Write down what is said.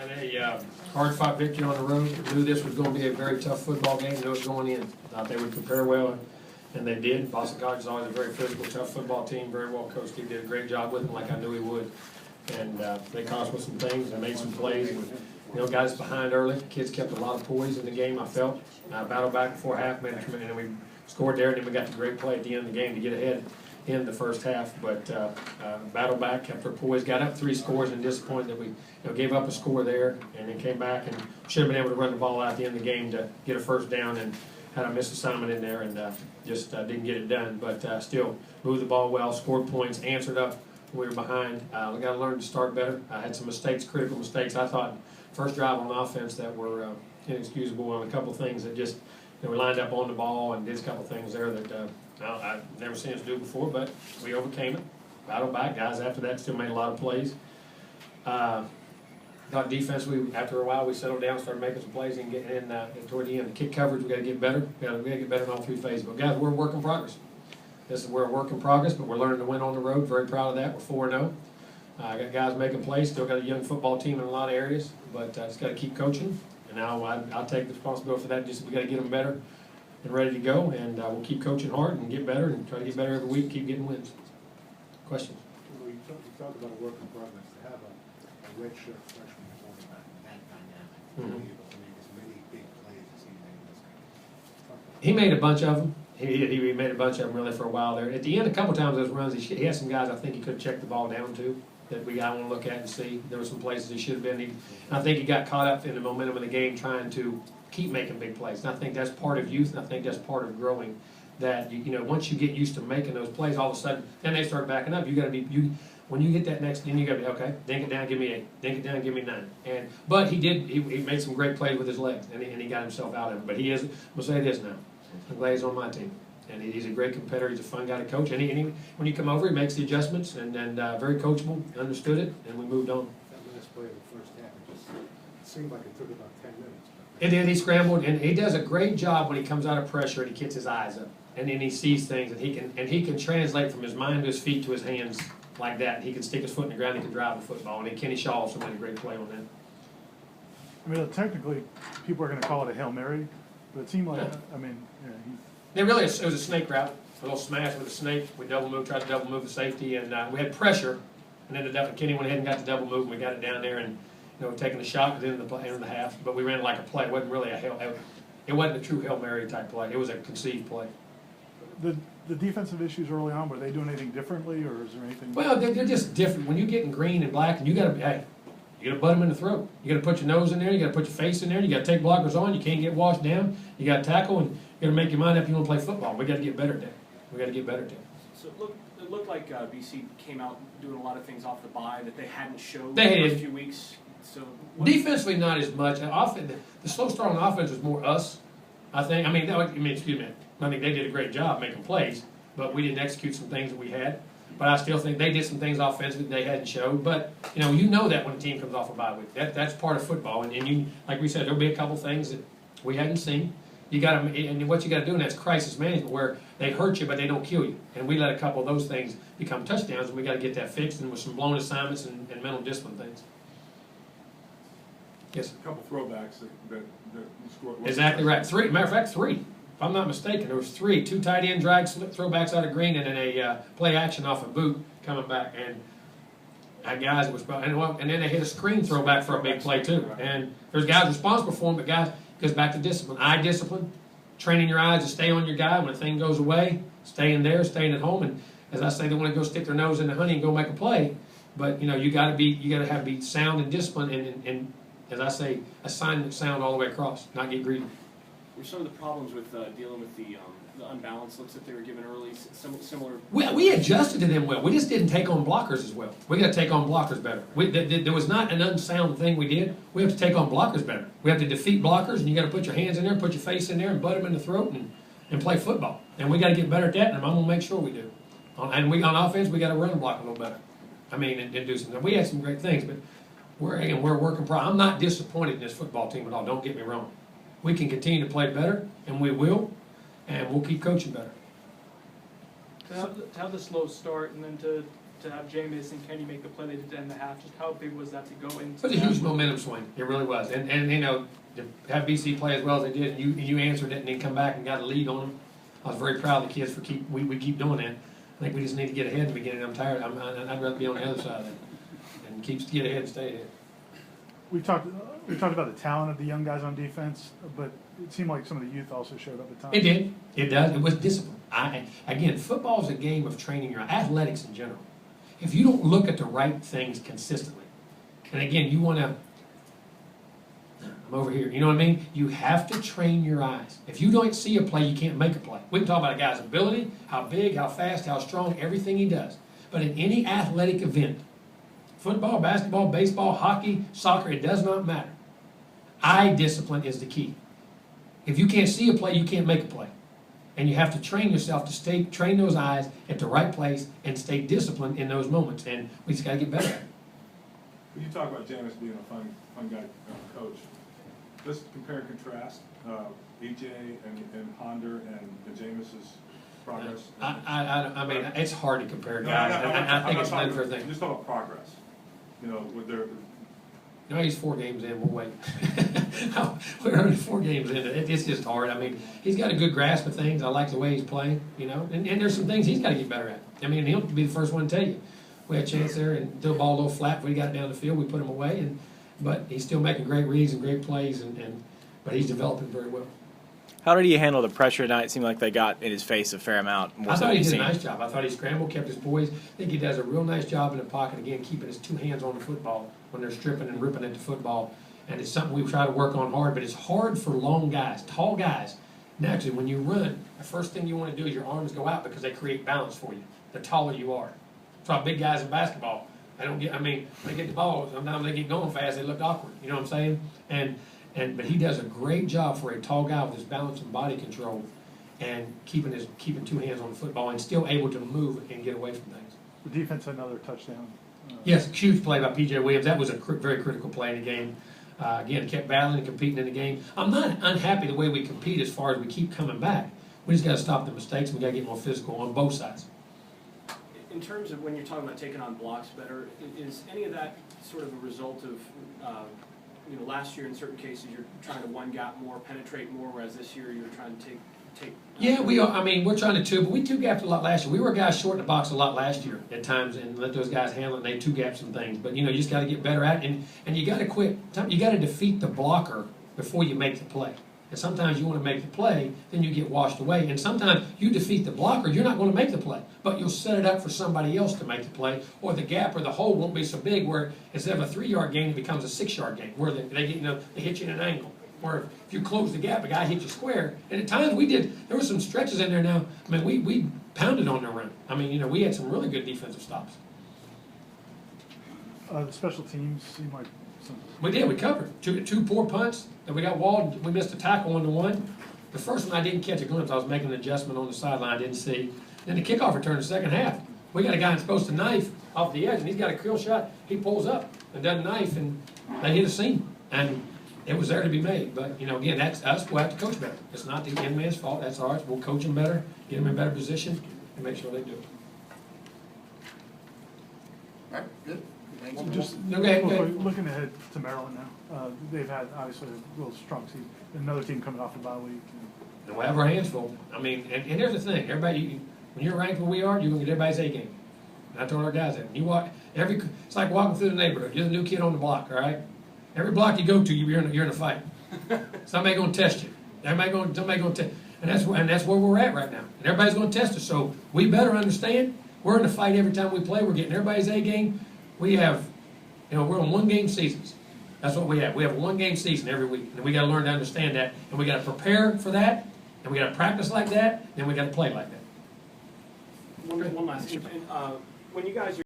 And a hard-fought victory on the road. Knew this was going to be a very tough football game. Knew it going in. Thought they would prepare well, and they did. Boston College is always a very physical, tough football team. Very well coached. He did a great job with them, like I knew he would. And they cost us some things. They made some plays. And, got us behind early. Kids kept a lot of poise in the game, I felt. Battled back before half, and then we scored there, and then we got the great play at the end of the game to get ahead in the first half. But battled back, kept our poise, got up 3 scores, and disappointed that we gave up a score there, and then came back and should have been able to run the ball out at the end of the game to get a first down, and had a missed assignment in there, and just didn't get it done. But still moved the ball well, scored points, answered up when we were behind. We got to learn to start better. I had some mistakes, critical mistakes. I thought first drive on offense that were inexcusable on a couple things that just we lined up on the ball and did a couple things there that I've never seen us do before, but we overcame it. Battled back. Guys after that still made a lot of plays. Thought defensively, after a while, we settled down, started making some plays, and getting in toward the end. The kick coverage, we got to get better. We got to get better in all 3 phases. But guys, we're a work in progress. We're a work in progress, but we're learning to win on the road. Very proud of that. We're 4-0. I got guys making plays. Still got a young football team in a lot of areas, but just got to keep coaching. And now I'll take the responsibility for that. Just we got to get them better and ready to go, and we'll keep coaching hard and get better and try to get better every week. Keep getting wins. Questions? Well, you talked about a work in progress. To have a redshirt freshman quarterback that dynamic, to be able to make as many big plays as he made. He made a bunch of them. He made a bunch of them really for a while there. At the end, a couple times those runs, he had some guys I think he could have checked the ball down to that I want to look at and see. There were some places he should have been. I think he got caught up in the momentum of the game trying to keep making big plays. And I think that's part of youth, and I think that's part of growing. That once you get used to making those plays, all of a sudden, then they start backing up. You got to be when you get that next, then you got to be okay. Dink it down, give me 8. Dink it down, give me 9. But he did. He made some great plays with his legs, and he got himself out of it. But he is. I'm gonna say this now. I'm glad he's on my team. And he's a great competitor. He's a fun guy to coach. And when you come over, he makes the adjustments and very coachable. Understood it, and we moved on. That last play of the first half, it seemed like it took about 10 minutes. It did. He scrambled, and he does a great job when he comes out of pressure and he gets his eyes up, and then he sees things, and he can translate from his mind to his feet to his hands like that. He can stick his foot in the ground. He can drive the football. And Kenny Shaw also made a great play on that. I mean, technically, people are going to call it a Hail Mary, but it seemed like, It was a snake route, a little smash with a snake. We tried to double move the safety, and we had pressure. And then Kenny went ahead and got the double move, and we got it down there, and taking the shot at the end of the half. But we ran it like a play. It wasn't really it wasn't a true Hail Mary type play. It was a conceived play. The defensive issues early on, were they doing anything differently, or is there anything? Well, they're just different. When you get in green and black, and you got to butt them in the throat. You got to put your nose in there. You got to put your face in there. You got to take blockers on. You can't get washed down. You got to tackle, and you got to make your mind up. You want to play football. We got to get better at that. We got to get better at that. So it looked like BC came out doing a lot of things off the bye that they hadn't showed the first few weeks. So defensively, not as much. The slow start on offense was more us, I think. Excuse me. I think they did a great job making plays, but we didn't execute some things that we had. But I still think they did some things offensively they hadn't showed. But that when a team comes off a bye week, that's part of football. And like we said, there'll be a couple things that we hadn't seen. And what you got to do in that's crisis management, where they hurt you but they don't kill you. And we let a couple of those things become touchdowns, and we got to get that fixed, and with some blown assignments and mental discipline things. Yes. A couple throwbacks that you scored. Exactly right. 3. Matter of fact, 3. If I'm not mistaken, there was 3. 2 tight end drag throwbacks out of green, and then a play action off a boot coming back. And guys and then they hit a screen throwback for a big play too. And there's guys responsible for them, but guys, goes back to discipline. Eye discipline, training your eyes to stay on your guy when a thing goes away, staying there, staying at home. And as I say, they want to go stick their nose in the honey and go make a play. But you got to be sound and disciplined, and as I say, assignment sound all the way across, not get greedy. Were some of the problems with dealing with the unbalanced looks that they were given early similar? We adjusted to them well. We just didn't take on blockers as well. We got to take on blockers better. There was not an unsound thing we did. We have to take on blockers better. We have to defeat blockers, and you got to put your hands in there, put your face in there, and butt them in the throat, and play football. And we got to get better at that, and I'm going to make sure we do. And on offense, we got to run and block a little better. And do something. We had some great things, but we're working. I'm not disappointed in this football team at all. Don't get me wrong. We can continue to play better, and we will, and we'll keep coaching better. To have the slow start and then to to have Jameis and Kenny make the play they did to end the half? Just how big was that to go into? It was a huge momentum swing. It really was. And you know, to have BC play as well as they did, and you answered it and then come back and got a lead on them. I was very proud of the kids for we keep doing that. I think we just need to get ahead in the beginning. I'm tired. I'd rather be on the other side of it and get ahead and stay ahead. We talked about the talent of the young guys on defense, but it seemed like some of the youth also showed up at times. It did. It does. It was discipline. Again, football is a game of training your athletics in general. If you don't look at the right things consistently, and again, you want to, I'm over here, you know what I mean? You have to train your eyes. If you don't see a play, you can't make a play. We can talk about a guy's ability, how big, how fast, how strong, everything he does. But in any athletic event, football, basketball, baseball, hockey, soccer, it does not matter. Eye discipline is the key. If you can't see a play, you can't make a play. And you have to train yourself to train those eyes at the right place and stay disciplined in those moments. And we just got to get better at it. When you talk about Jameis being a fun guy, coach, let's compare and contrast EJ and Ponder and Jameis's progress. I mean, it's hard to compare No, guys. I think it's not an unfair thing. Just talk about progress. You know, with their. No, he's 4 games in. We'll wait. We're only 4 games in. It's just hard. I mean, he's got a good grasp of things. I like the way he's playing, you know. And there's some things he's got to get better at. I mean, he'll be the first one to tell you. We had a chance there and threw the ball a little flat. We got it down the field. We put him away. But he's still making great reads and great plays. But he's developing very well. How did he handle the pressure tonight? It seemed like they got in his face a fair amount. I thought he did a nice job. I thought he scrambled, kept his poise. I think he does a real nice job in the pocket, again, keeping his 2 hands on the football when they're stripping and ripping at the football. And it's something we try to work on hard, but it's hard for long guys, tall guys. Naturally, when you run, the first thing you want to do is your arms go out because they create balance for you, the taller you are. That's why big guys in basketball, when they get the ball, sometimes they get going fast, they look awkward. You know what I'm saying? But he does a great job for a tall guy with his balance and body control and keeping 2 hands on the football and still able to move and get away from things. The defense had another touchdown. Yes, huge play by P.J. Williams. That was a very critical play in the game. Again, kept battling and competing in the game. I'm not unhappy the way we compete as far as we keep coming back. We just got to stop the mistakes. We got to get more physical on both sides. In terms of when you're talking about taking on blocks better, is any of that sort of a result of last year in certain cases you're trying to one gap more, penetrate more, whereas this year you're trying to take. Yeah, we are. I mean, we're trying to but we 2-gapped a lot last year. We were guys short in the box a lot last year at times, and let those guys handle it. And they 2-gap some things, but you just got to get better at it, and you got to quit. You got to defeat the blocker before you make the play. And sometimes you want to make the play, then you get washed away. And sometimes you defeat the blocker, you're not going to make the play, but you'll set it up for somebody else to make the play, or the gap or the hole won't be so big where instead of a 3-yard gain, it becomes a 6-yard gain, where they hit you in an angle. Or if you close the gap, a guy hit you square. And at times there were some stretches in there now. I mean, we pounded on their run. I mean, we had some really good defensive stops. The special teams seemed like some. We did. We covered. Two poor punts that we got walled. We missed a tackle 1-1. The first one I didn't catch a glimpse. I was making an adjustment on the sideline. I didn't see. Then the kickoff return in the second half. We got a guy that's supposed to knife off the edge, and he's got a kill shot. He pulls up and doesn't knife, and they hit a seam. And it was there to be made. But, again, that's us. We'll have to coach better. It's not the end man's fault. That's ours. We'll coach them better, get them in better position, and make sure they do it. All right, good. Thank you. Just Okay. looking ahead to Maryland now, they've had obviously a real strong season. Another team coming off the bye week. And we'll have our hands full. I mean, and here's the thing: everybody, when you're ranked where we are, you're gonna get everybody's A game. And I told our guys that. It's like walking through the neighborhood. You're the new kid on the block, all right? Every block you go to, you're in a fight. Somebody gonna test you. Somebody gonna test, and that's where we're at right now. And everybody's gonna test us. So we better understand we're in a fight every time we play. We're getting everybody's A game. We have, we're on 1-game seasons. That's what we have. We have a 1-game season every week, and we got to learn to understand that, and we got to prepare for that, and we got to practice like that, and we got to play like that. One last thing. When you guys are